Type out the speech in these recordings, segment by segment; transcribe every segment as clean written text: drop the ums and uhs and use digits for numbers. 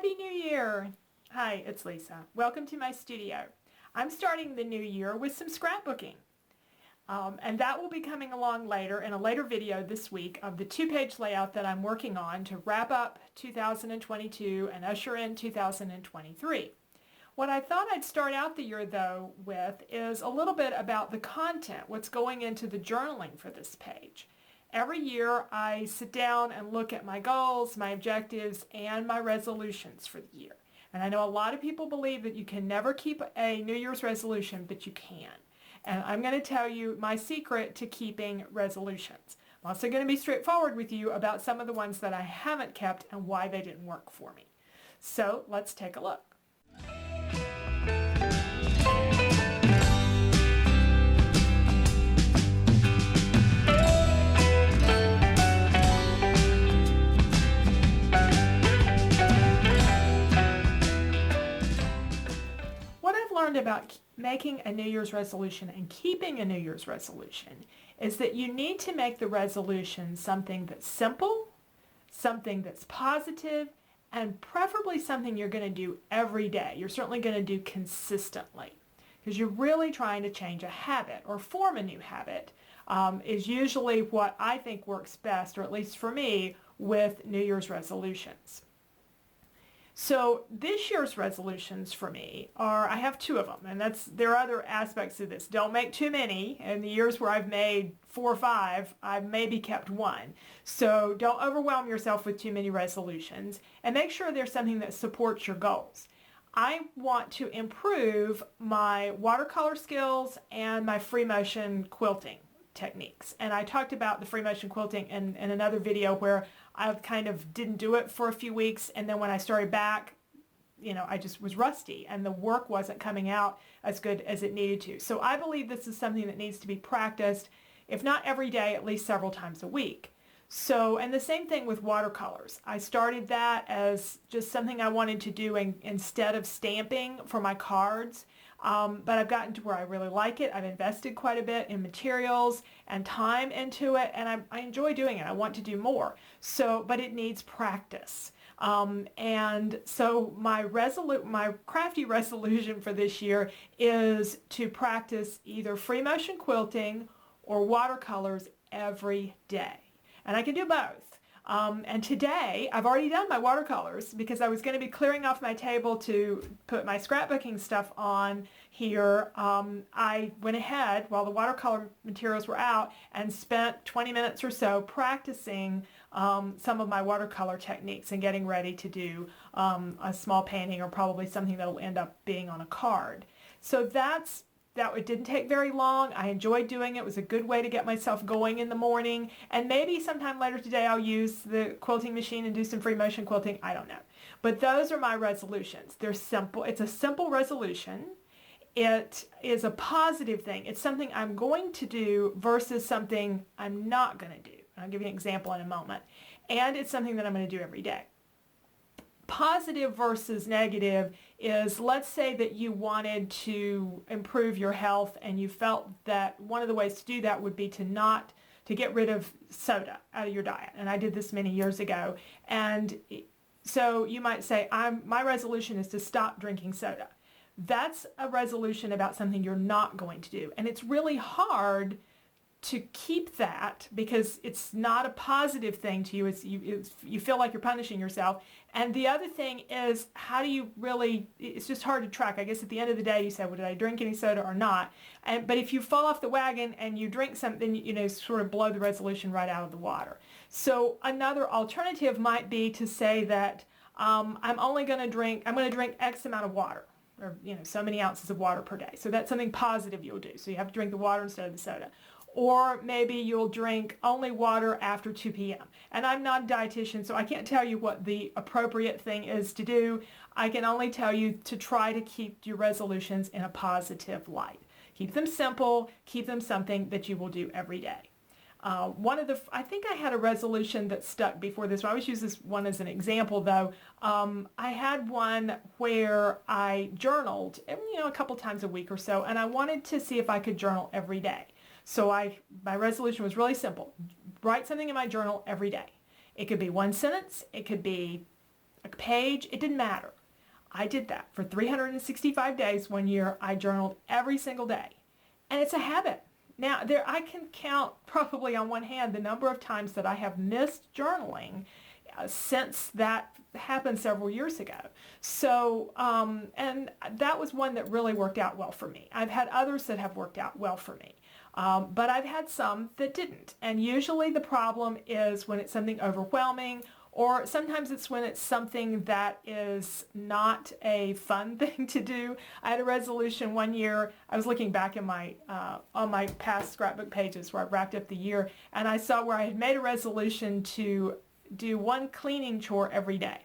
Happy New Year! Hi, it's Lisa. Welcome to my studio. I'm starting the new year with some scrapbooking. And that will be coming along later in a later video this week of the two-page layout that I'm working on to wrap up 2022 and usher in 2023. What I thought I'd start out the year though with is a little bit about the content, what's going into the journaling for this page. Every year I sit down and look at my goals, my objectives, and my resolutions for the year. And I know a lot of people believe that you can never keep a New Year's resolution, but you can. And I'm going to tell you my secret to keeping resolutions. I'm also going to be straightforward with you about some of the ones that I haven't kept and why they didn't work for me. So let's take a look. What I've learned about making a New Year's resolution and keeping a New Year's resolution is that you need to make the resolution something that's simple, something that's positive, and preferably something you're going to do every day. You're certainly going to do consistently because you're really trying to change a habit or form a new habit is usually what I think works best, or at least for me, with New Year's resolutions. So this year's resolutions for me are, I have two of them, and there are other aspects of this. Don't make too many. In the years where I've made 4 or 5, I've maybe kept one. So don't overwhelm yourself with too many resolutions, and make sure there's something that supports your goals. I want to improve my watercolor skills and my free motion quilting techniques. And I talked about the free motion quilting in another video where I kind of didn't do it for a few weeks, and then when I started back, I just was rusty and the work wasn't coming out as good as it needed to. So I believe this is something that needs to be practiced, if not every day, at least several times a week. So, and the same thing with watercolors. I started that as just something I wanted to do instead of stamping for my cards. But I've gotten to where I really like it. I've invested quite a bit in materials and time into it, and I enjoy doing it. I want to do more. So, but it needs practice. And so my crafty resolution for this year is to practice either free motion quilting or watercolors every day. And I can do both. And today, I've already done my watercolors because I was going to be clearing off my table to put my scrapbooking stuff on here. I went ahead while the watercolor materials were out and spent 20 minutes or so practicing some of my watercolor techniques and getting ready to do a small painting or probably something that will end up being on a card. So it didn't take very long. I enjoyed doing it. It was a good way to get myself going in the morning. And maybe sometime later today I'll use the quilting machine and do some free motion quilting. I don't know. But those are my resolutions. They're simple. It's a simple resolution. It is a positive thing. It's something I'm going to do versus something I'm not going to do. I'll give you an example in a moment. And it's something that I'm going to do every day. Positive versus negative is, let's say that you wanted to improve your health and you felt that one of the ways to do that would be to get rid of soda out of your diet. And I did this many years ago. And so you might say, my resolution is to stop drinking soda. That's a resolution about something you're not going to do. And it's really hard to keep that because it's not a positive thing to you. You feel like you're punishing yourself. And the other thing is, how do you really, it's just hard to track. I guess at the end of the day, you say, well, did I drink any soda or not? But if you fall off the wagon and you drink something, sort of blow the resolution right out of the water. So another alternative might be to say that I'm going to drink X amount of water, or so many ounces of water per day. So that's something positive you'll do. So you have to drink the water instead of the soda. Or maybe you'll drink only water after 2 p.m. And I'm not a dietitian, so I can't tell you what the appropriate thing is to do. I can only tell you to try to keep your resolutions in a positive light. Keep them simple, keep them something that you will do every day. I think I had a resolution that stuck before this one. I always use this one as an example though. I had one where I journaled, a couple times a week or so, and I wanted to see if I could journal every day. So my resolution was really simple. Write something in my journal every day. It could be one sentence. It could be a page, it didn't matter. I did that for 365 days one year. I journaled every single day. And it's a habit. Now, I can count probably on one hand the number of times that I have missed journaling since that happened several years ago. So, and that was one that really worked out well for me. I've had others that have worked out well for me. But I've had some that didn't. And usually the problem is when it's something overwhelming, or sometimes it's when it's something that is not a fun thing to do. I had a resolution one year. I was looking back in my on my past scrapbook pages where I wrapped up the year, and I saw where I had made a resolution to do one cleaning chore every day.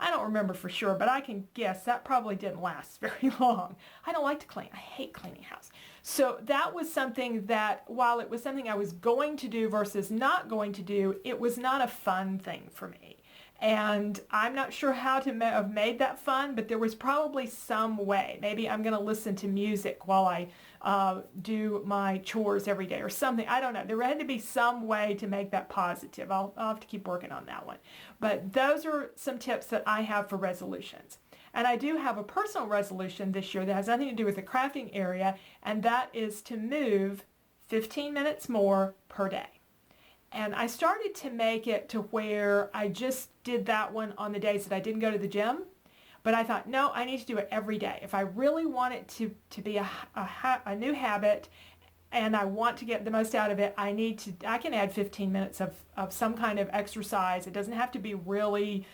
I don't remember for sure, but I can guess that probably didn't last very long. I don't like to clean. I hate cleaning house. So that was something that, while it was something I was going to do versus not going to do, it was not a fun thing for me. And I'm not sure how to have made that fun, but there was probably some way. Maybe I'm going to listen to music while I do my chores every day or something. I don't know. There had to be some way to make that positive. I'll have to keep working on that one. But those are some tips that I have for resolutions. And I do have a personal resolution this year that has nothing to do with the crafting area, and that is to move 15 minutes more per day. And I started to make it to where I just did that one on the days that I didn't go to the gym. But I thought, no, I need to do it every day. If I really want it to be a new habit and I want to get the most out of it, I can add 15 minutes of some kind of exercise. It doesn't have to be really,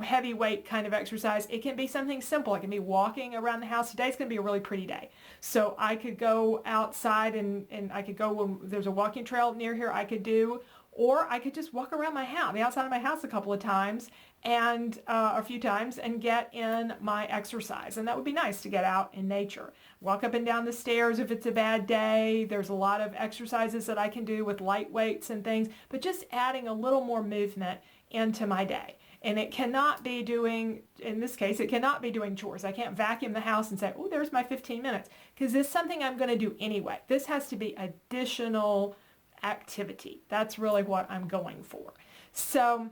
heavyweight kind of exercise. It can be something simple. It can be walking around the house. Today's going to be a really pretty day. So I could go outside and I could go when there's a walking trail near here I could do, or I could just walk around my house, the outside of my house a couple of times and a few times and get in my exercise. And that would be nice to get out in nature. Walk up and down the stairs if it's a bad day. There's a lot of exercises that I can do with light weights and things, but just adding a little more movement into my day. And it cannot be doing, in this case, it cannot be doing chores. I can't vacuum the house and say, oh, there's my 15 minutes, because this is something I'm going to do anyway. This has to be additional activity. That's really what I'm going for. So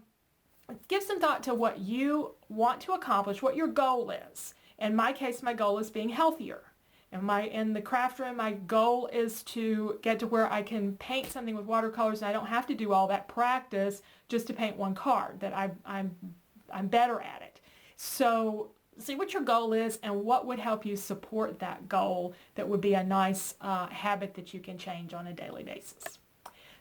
give some thought to what you want to accomplish, what your goal is. In my case, my goal is being healthier. In the craft room, my goal is to get to where I can paint something with watercolors and I don't have to do all that practice just to paint one card, that I'm better at it. So see what your goal is and what would help you support that goal that would be a nice habit that you can change on a daily basis.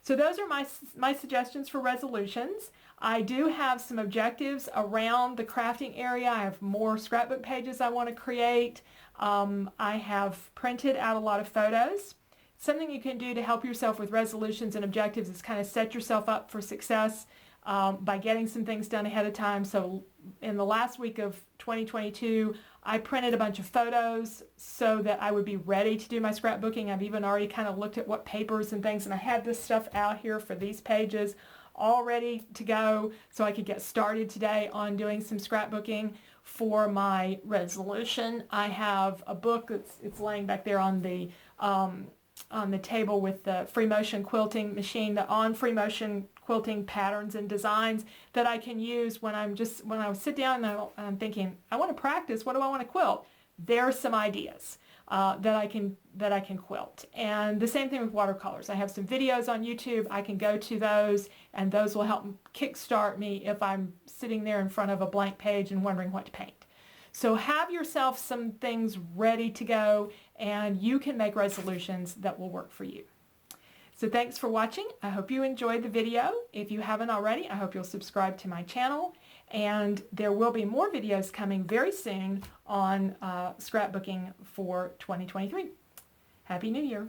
So those are my suggestions for resolutions. I do have some objectives around the crafting area. I have more scrapbook pages I want to create. I have printed out a lot of photos. Something you can do to help yourself with resolutions and objectives is kind of set yourself up for success by getting some things done ahead of time. So in the last week of 2022, I printed a bunch of photos so that I would be ready to do my scrapbooking. I've even already kind of looked at what papers and things, and I had this stuff out here for these pages all ready to go so I could get started today on doing some scrapbooking for my resolution. I have a book it's laying back there on the table with the Free Motion quilting machine, the On Free Motion quilting patterns and designs that I can use when I sit down and I'm thinking, I want to practice, what do I want to quilt? There are some ideas that I can quilt. And the same thing with watercolors. I have some videos on YouTube. I can go to those, and those will help kickstart me if I'm sitting there in front of a blank page and wondering what to paint. So have yourself some things ready to go, and you can make resolutions that will work for you. So thanks for watching. I hope you enjoyed the video. If you haven't already, I hope you'll subscribe to my channel. And there will be more videos coming very soon on scrapbooking for 2023. Happy New Year.